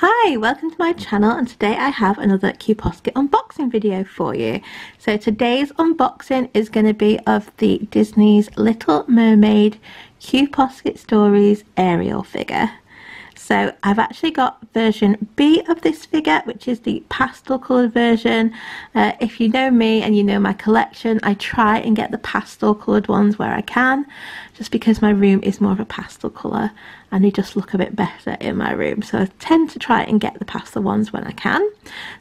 Hi, welcome to my channel, and today I have another Q Posket unboxing video for you. So today's unboxing is going to be of the Disney's Little Mermaid Q Posket Stories Ariel figure. So I've actually got version B of this figure, which is the pastel coloured version. If you know me and you know my collection, I try and get the pastel coloured ones where I can, just because my room is more of a pastel colour and they just look a bit better in my room. So I tend to try and get the pastel ones when I can.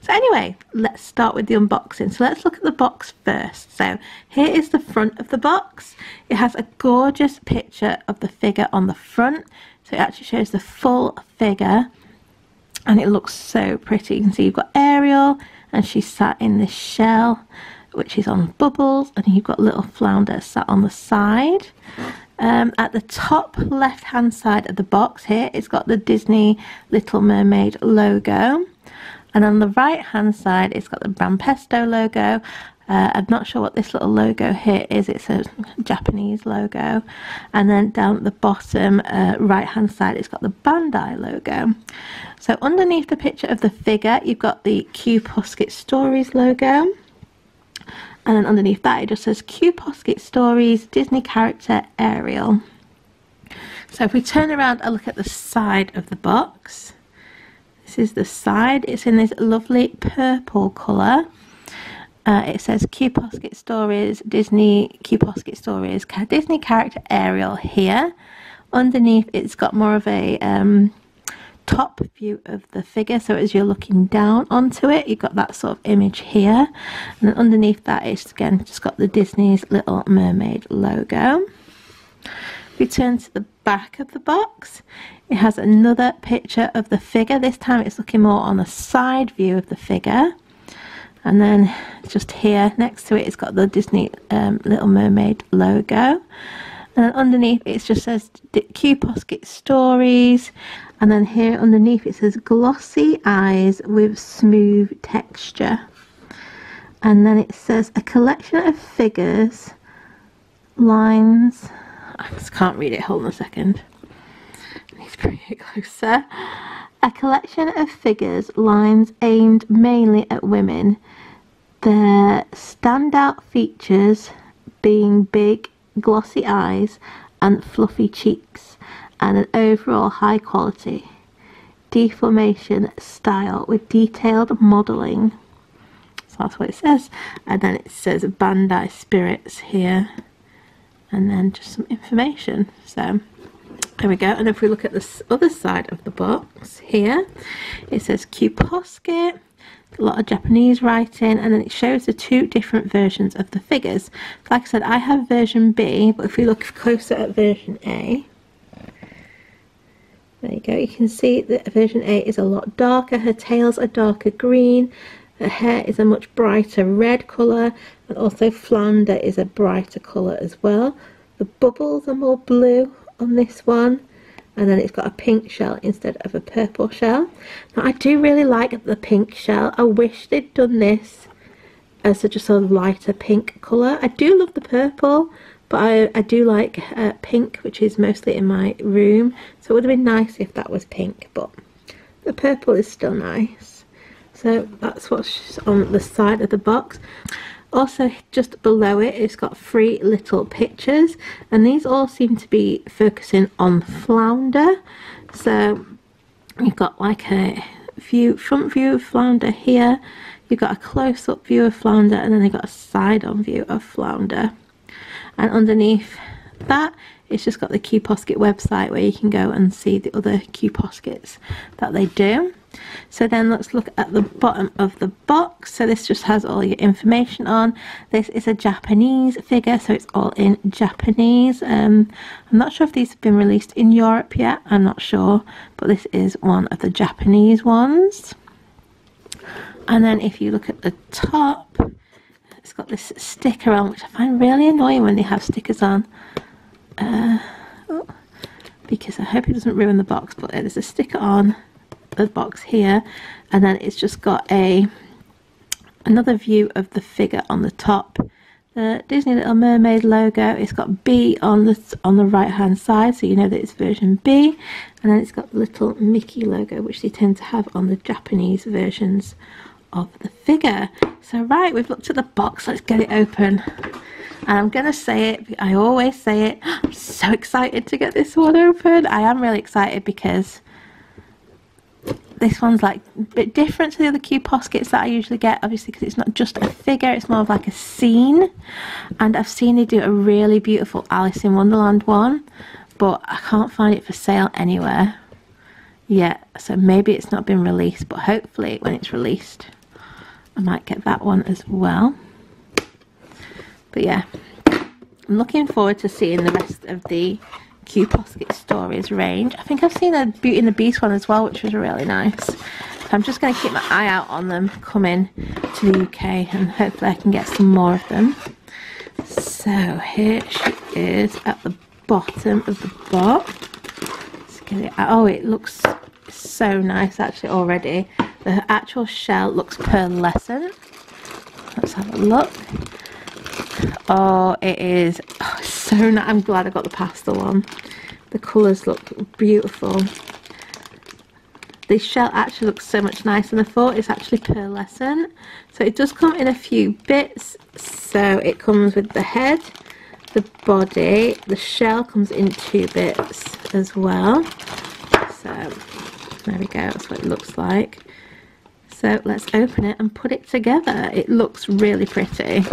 So anyway, let's start with the unboxing. So let's look at the box first. So here is the front of the box. It has a gorgeous picture of the figure on the front. So it actually shows the full figure and it looks so pretty. You can see you've got Ariel and she's sat in this shell which is on bubbles, and you've got little Flounder sat on the side. At the top left hand side of the box here, it's got the Disney Little Mermaid logo, and on the right hand side it's got the Brand Pesto logo. I'm not sure what this little logo here is. It's a Japanese logo. And then down at the bottom right hand side it's got the Bandai logo. So underneath the picture of the figure you've got the Q Posket Stories logo, and then underneath that it just says Q Posket Stories Disney character Ariel. So if we turn around and look at the side of the box, this is the side. It's in this lovely purple colour. It says Q Posket Stories, Disney Q Posket Stories, Disney character Ariel here. Underneath it's got more of a top view of the figure, so as you're looking down onto it you've got that sort of image here, and then underneath that it's again just got the Disney's Little Mermaid logo. If we turn to the back of the box, it has another picture of the figure. This time it's looking more on the side view of the figure. And then just here next to it, it's got the Disney Little Mermaid logo. And then underneath it just says Q Posket Stories. And then here underneath it says glossy eyes with smooth texture. And then it says a collection of figures, lines. I just can't read it, hold on a second. I need to bring it closer. A collection of figures, lines aimed mainly at women. Their standout features being big, glossy eyes and fluffy cheeks, and an overall high quality deformation style with detailed modelling. So that's what it says. And then it says Bandai Spirits here, and then just some information. So there we go. And if we look at the other side of the box here, it says Q Posket, a lot of Japanese writing, and then it shows the two different versions of the figures. Like I said, I have version B, but if we look closer at version A, there you go, you can see that version A is a lot darker. Her tails are darker green, her hair is a much brighter red colour, and also Flounder is a brighter colour as well. The bubbles are more blue on this one, and then it's got a pink shell instead of a purple shell. Now I do really like the pink shell. I wish they'd done this as just a lighter pink colour. I do love the purple, but I do like pink, which is mostly in my room, so it would have been nice if that was pink, but the purple is still nice. So that's what's on the side of the box. Also just below it, it's got 3 little pictures, and these all seem to be focusing on Flounder. So you've got like a front view of Flounder here, you've got a close-up view of Flounder, and then they've got a side-on view of Flounder. And underneath that it's just got the Q Posket website where you can go and see the other Q Poskets that they do. So then let's look at the bottom of the box. So this just has all your information on. This is a Japanese figure, so it's all in Japanese. I'm not sure if these have been released in Europe yet, I'm not sure, but this is one of the Japanese ones. And then if you look at the top, it's got this sticker on, which I find really annoying when they have stickers on, because I hope it doesn't ruin the box, but there's a sticker on the box here, and then it's just got another view of the figure on the top, the Disney Little Mermaid logo. It's got B on the right hand side, so you know that it's version B, and then it's got the little Mickey logo, which they tend to have on the Japanese versions of the figure. So right, we've looked at the box, let's get it open. And I'm gonna say it, I always say it, I'm so excited to get this one open. I am really excited because this one's like a bit different to the other Q poskets that I usually get, obviously, because it's not just a figure, it's more of like a scene. And I've seen they do a really beautiful Alice in Wonderland one, but I can't find it for sale anywhere yet, so maybe it's not been released, but hopefully when it's released I might get that one as well. But yeah, I'm looking forward to seeing the rest of the Q Posket Stories range. I think I've seen a Beauty and the Beast one as well, which was really nice. So I'm just going to keep my eye out on them coming to the UK, and hopefully I can get some more of them. So here she is at the bottom of the box. Let's get it out. Oh, it looks so nice actually already. The actual shell looks pearlescent. Let's have a look. Oh, it is so nice. I'm glad I got the pastel one. The colours look beautiful. The shell actually looks so much nicer than I thought. It's actually pearlescent. So it does come in a few bits. So it comes with the head, the body, the shell comes in 2 bits as well. So there we go, that's what it looks like. So let's open it and put it together. It looks really pretty.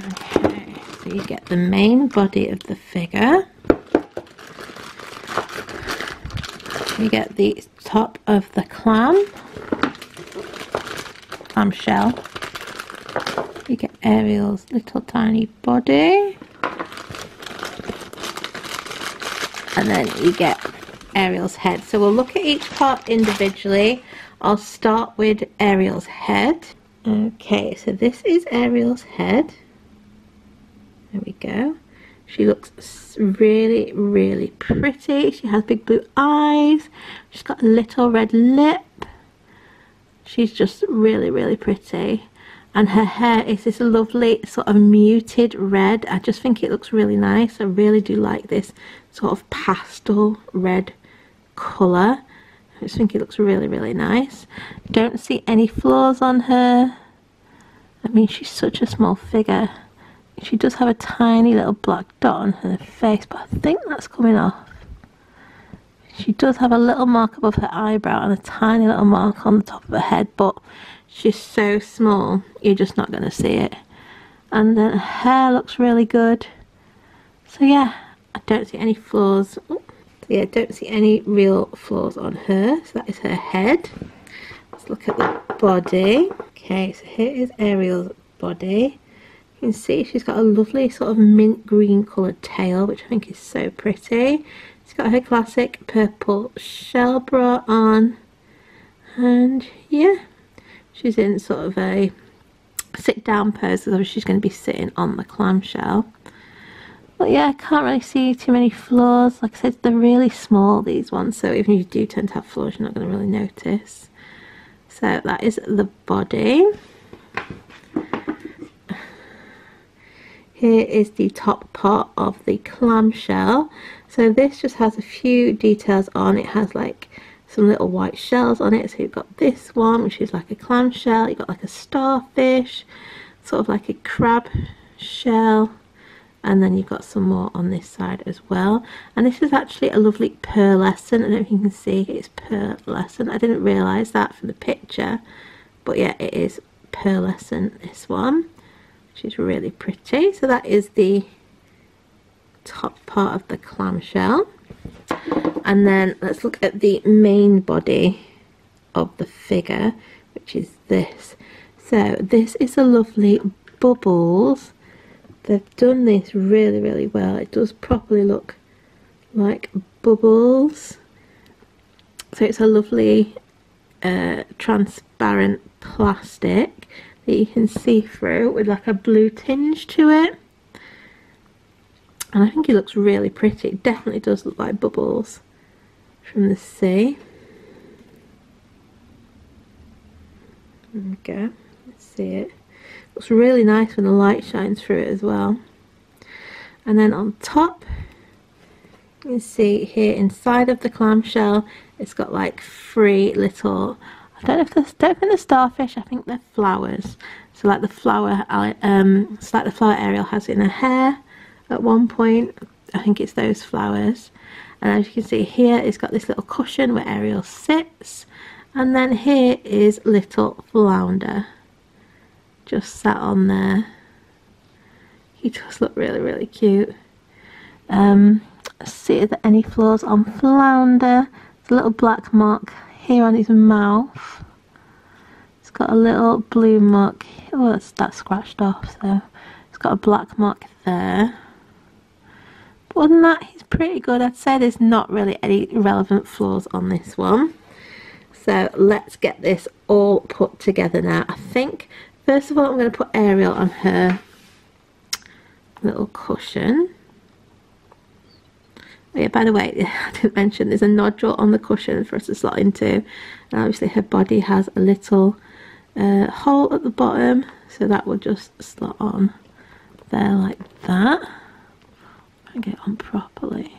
Okay, so you get the main body of the figure. You get the top of the clam shell. You get Ariel's little tiny body, and then you get Ariel's head. So we'll look at each part individually. I'll start with Ariel's head. Okay, so this is Ariel's head. There we go. She looks really, really pretty. She has big blue eyes. She's got a little red lip. She's just really, really pretty. And her hair is this lovely sort of muted red. I just think it looks really nice. I really do like this sort of pastel red colour. I just think it looks really, really nice. Don't see any flaws on her. I mean, she's such a small figure. She does have a tiny little black dot on her face, but I think that's coming off. She does have a little mark above her eyebrow and a tiny little mark on the top of her head, but she's so small, you're just not going to see it. And then her hair looks really good. So yeah, I don't see any flaws. So yeah, don't see any real flaws on her. So that is her head. Let's look at the body. Okay, so here is Ariel's body. You can see she's got a lovely sort of mint green coloured tail, which I think is so pretty. She's got her classic purple shell bra on, and yeah, she's in sort of a sit down pose, so she's going to be sitting on the clamshell. But yeah, I can't really see too many flaws. Like I said, they're really small, these ones, so even if you do tend to have flaws, you're not going to really notice. So that is the body. Here is the top part of the clamshell. So this just has a few details on. It has like some little white shells on it. So you've got this one, which is like a clamshell. You've got like a starfish, sort of like a crab shell. And then you've got some more on this side as well. And this is actually a lovely pearlescent. I don't know if you can see, it's pearlescent. I didn't realise that from the picture. But yeah, it is pearlescent, this one. She's really pretty. So that is the top part of the clamshell. And then let's look at the main body of the figure, which is this. So this is a lovely bubbles. They've done this really, really well. It does properly look like bubbles. So it's a lovely transparent plastic. that you can see through with like a blue tinge to it. And I think it looks really pretty. It definitely does look like bubbles from the sea. There we go. Let's see it. Looks really nice when the light shines through it as well. And then on top, you can see here inside of the clamshell, it's got like 3 little, I don't think they're starfish, I think they're flowers. So like the flower, it's like the flower Ariel has in her hair at one point. I think it's those flowers. And as you can see here, it's got this little cushion where Ariel sits. And then here is little Flounder, just sat on there. He does look really, really cute. See, are there any flaws on Flounder? There's a little black mark here on his mouth. It's got a little blue mark. Oh, that's scratched off, so it's got a black mark there. But other than that, he's pretty good. I'd say there's not really any relevant flaws on this one. So let's get this all put together now. I think, first of all, I'm going to put Ariel on her little cushion. Oh yeah, by the way, I didn't mention there's a nodule on the cushion for us to slot into. And obviously her body has a little hole at the bottom, so that will just slot on there like that. And get it on properly.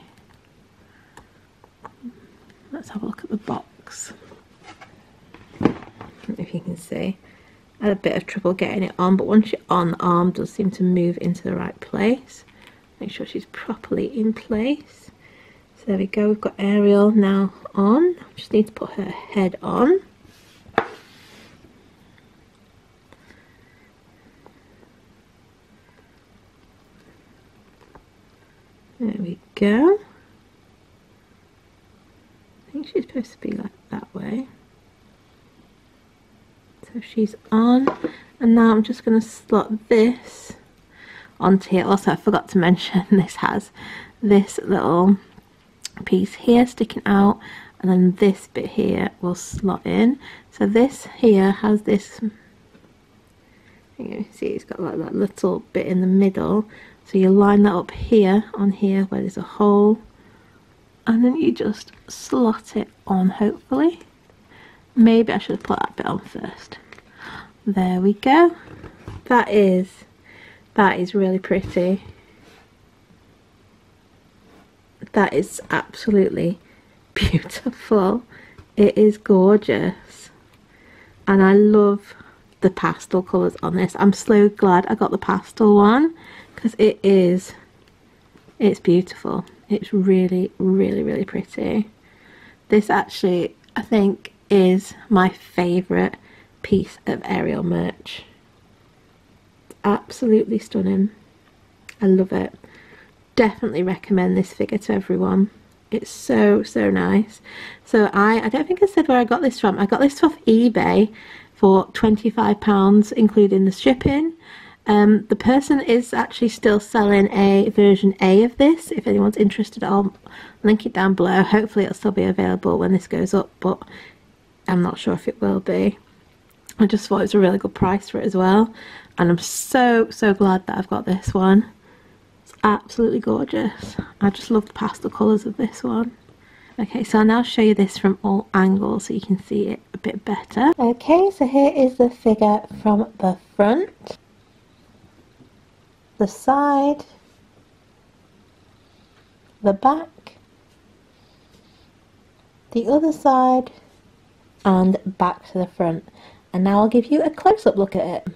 Let's have a look at the box. If you can see, I had a bit of trouble getting it on, but once you're on, the arm does seem to move into the right place. Make sure she's properly in place. So there we go, we've got Ariel now on. Just need to put her head on. There we go. I think she's supposed to be like that way. So she's on, and now I'm just going to slot this onto here. Also, I forgot to mention this has this little piece here sticking out, and then this bit here will slot in. So this here has this, you see it's got like that little bit in the middle, so you line that up here on here where there's a hole, and then you just slot it on, hopefully. Maybe I should have put that bit on first. There we go. That is really pretty. That is absolutely beautiful. It is gorgeous. And I love the pastel colours on this. I'm so glad I got the pastel one, because it's beautiful. It's really, really, really pretty. This actually, I think, is my favourite piece of Ariel merch. Absolutely stunning. I love it. Definitely recommend this figure to everyone. It's so, so nice. So I don't think I said where I got this from. I got this off eBay for £25, including the shipping. The person is actually still selling a version A of this. If anyone's interested, I'll link it down below. Hopefully it'll still be available when this goes up, but I'm not sure if it will be. I just thought it was a really good price for it as well, and I'm so, so glad that I've got this one. It's absolutely gorgeous. I just love the pastel colours of this one. Okay, so I'll now show you this from all angles so you can see it a bit better. Okay, so here is the figure from the front, the side, the back, the other side, and back to the front. And now I'll give you a close-up look at it.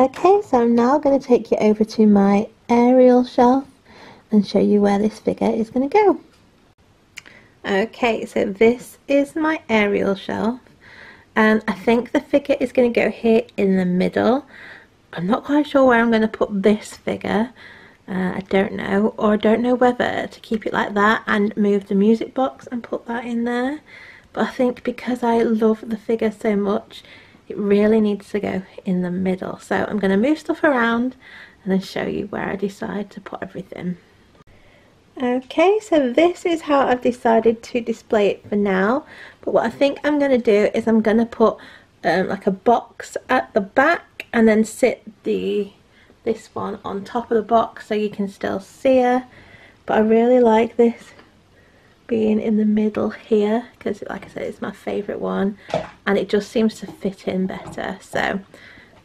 Okay, so I'm now going to take you over to my Ariel shelf and show you where this figure is going to go. Okay, so this is my Ariel shelf, and I think the figure is going to go here in the middle. I'm not quite sure where I'm going to put this figure. I don't know, or I don't know whether to keep it like that and move the music box and put that in there. But I think because I love the figure so much, it really needs to go in the middle. So I'm going to move stuff around and then show you where I decide to put everything. Okay, so this is how I've decided to display it for now. But what I think I'm going to do is I'm going to put like a box at the back and then sit this one on top of the box so you can still see her. But I really like this being in the middle here because, like I said, it's my favourite one and it just seems to fit in better. So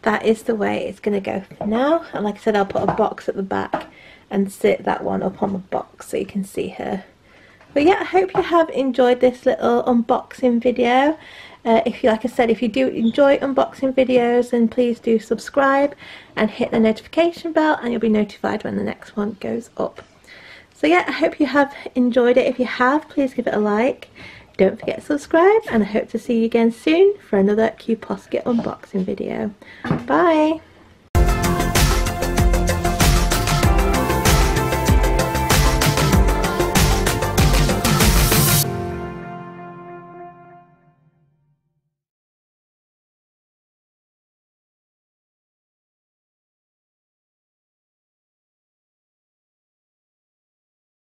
that is the way it's going to go for now. And like I said, I'll put a box at the back and sit that one up on the box so you can see her. But yeah, I hope you have enjoyed this little unboxing video. If you, like I said, if you do enjoy unboxing videos, then please do subscribe and hit the notification bell and you'll be notified when the next one goes up. So yeah, I hope you have enjoyed it. If you have, please give it a like. Don't forget to subscribe, and I hope to see you again soon for another Q Posket unboxing video. Bye!